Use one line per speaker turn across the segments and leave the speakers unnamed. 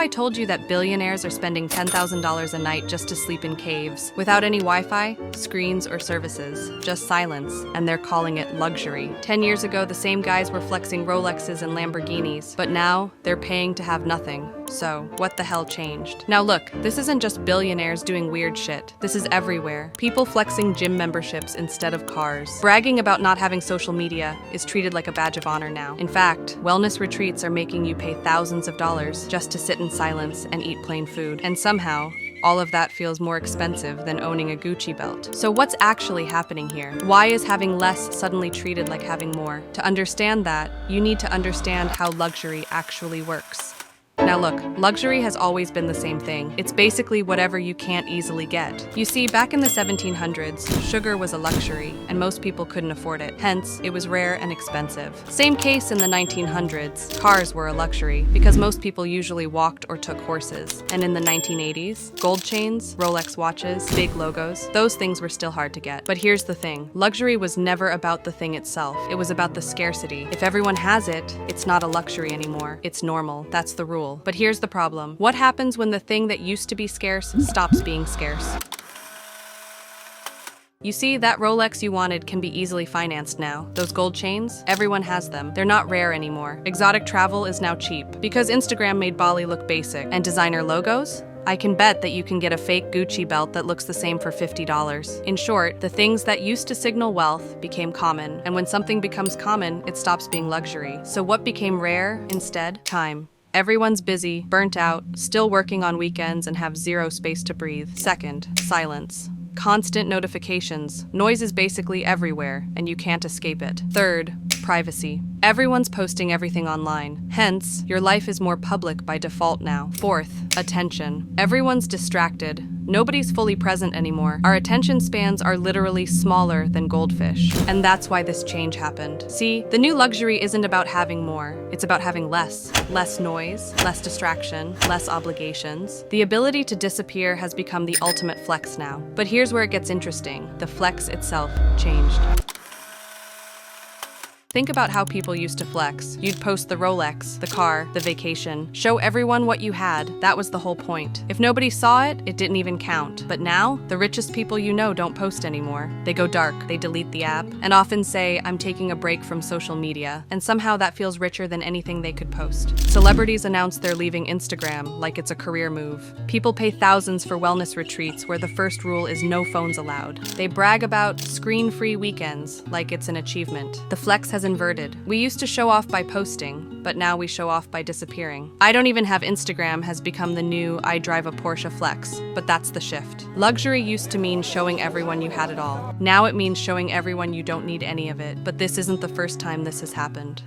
I told you that billionaires are spending $10,000 a night just to sleep in caves, without any Wi-Fi, screens, or services, just silence, and they're calling it luxury. 10 years ago, the same guys were flexing Rolexes and Lamborghinis, but now they're paying to have nothing. So, what the hell changed? Now look, this isn't just billionaires doing weird shit. This is everywhere. People flexing gym memberships instead of cars. Bragging about not having social media is treated like a badge of honor now. In fact, wellness retreats are making you pay thousands of dollars just to sit in silence and eat plain food. And somehow, all of that feels more expensive than owning a Gucci belt. So what's actually happening here? Why is having less suddenly treated like having more? To understand that, you need to understand how luxury actually works. Now look, luxury has always been the same thing. It's basically whatever you can't easily get. You see, back in the 1700s, sugar was a luxury, and most people couldn't afford it. Hence, it was rare and expensive. Same case in the 1900s. Cars were a luxury, because most people usually walked or took horses. And in the 1980s, gold chains, Rolex watches, big logos, those things were still hard to get. But here's the thing. Luxury was never about the thing itself. It was about the scarcity. If everyone has it, it's not a luxury anymore. It's normal. That's the rule. But here's the problem. What happens when the thing that used to be scarce stops being scarce? You see, that Rolex you wanted can be easily financed now. Those gold chains, everyone has them. They're not rare anymore. Exotic travel is now cheap. Because Instagram made Bali look basic. And designer logos? I can bet that you can get a fake Gucci belt that looks the same for $50. In short, the things that used to signal wealth became common. And when something becomes common, it stops being luxury. So what became rare instead? Time. Everyone's busy, burnt out, still working on weekends and have zero space to breathe. Second, silence. Constant notifications. Noise is basically everywhere, and you can't escape it. Third, privacy. Everyone's posting everything online. Hence, your life is more public by default now. Fourth, attention. Everyone's distracted. Nobody's fully present anymore. Our attention spans are literally smaller than goldfish. And that's why this change happened. See, the new luxury isn't about having more. It's about having less. Less noise, less distraction, less obligations. The ability to disappear has become the ultimate flex now. But here's where it gets interesting. The flex itself changed. Think about how people used to flex. You'd post the Rolex, the car, the vacation, show everyone what you had. That was the whole point. If nobody saw it, it didn't even count. But now, the richest people you know don't post anymore. They go dark, they delete the app, and often say, I'm taking a break from social media. And somehow that feels richer than anything they could post. Celebrities announce they're leaving Instagram like it's a career move. People pay thousands for wellness retreats where the first rule is no phones allowed. They brag about screen-free weekends like it's an achievement. The flex has inverted. We used to show off by posting, but now we show off by disappearing. I don't even have Instagram has become the new I drive a Porsche flex, but that's the shift. Luxury used to mean showing everyone you had it all. Now it means showing everyone you don't need any of it, but this isn't the first time this has happened.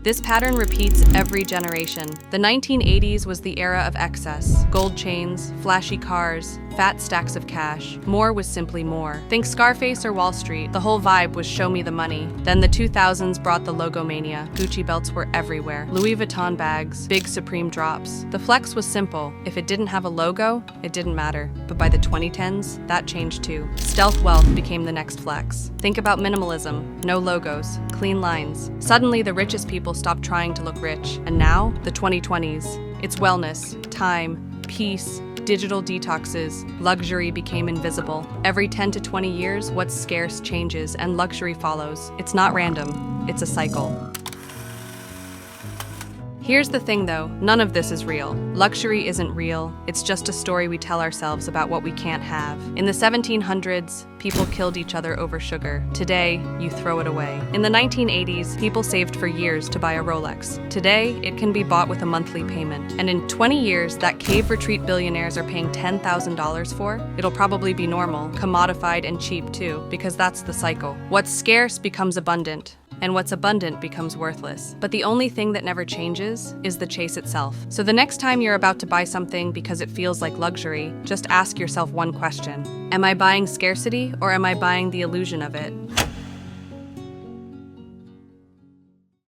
This pattern repeats every generation. The 1980s was the era of excess. Gold chains, flashy cars, fat stacks of cash. More was simply more. Think Scarface or Wall Street. The whole vibe was show me the money. Then the 2000s brought the logomania. Gucci belts were everywhere. Louis Vuitton bags, big Supreme drops. The flex was simple. If it didn't have a logo, it didn't matter. But by the 2010s, that changed too. Stealth wealth became the next flex. Think about minimalism. No logos, clean lines. Suddenly, the richest people stopped trying to look rich. And now, the 2020s. It's wellness, time, peace, digital detoxes. Luxury became invisible. Every 10 to 20 years, what's scarce changes and luxury follows. It's not random, it's a cycle. Here's the thing though, none of this is real. Luxury isn't real, it's just a story we tell ourselves about what we can't have. In the 1700s, people killed each other over sugar. Today, you throw it away. In the 1980s, people saved for years to buy a Rolex. Today, it can be bought with a monthly payment. And in 20 years, that cave retreat billionaires are paying $10,000 for, it'll probably be normal, commodified and cheap too, because that's the cycle. What's scarce becomes abundant. And what's abundant becomes worthless. But the only thing that never changes is the chase itself. So the next time you're about to buy something because it feels like luxury, just ask yourself one question. Am I buying scarcity or am I buying the illusion of it?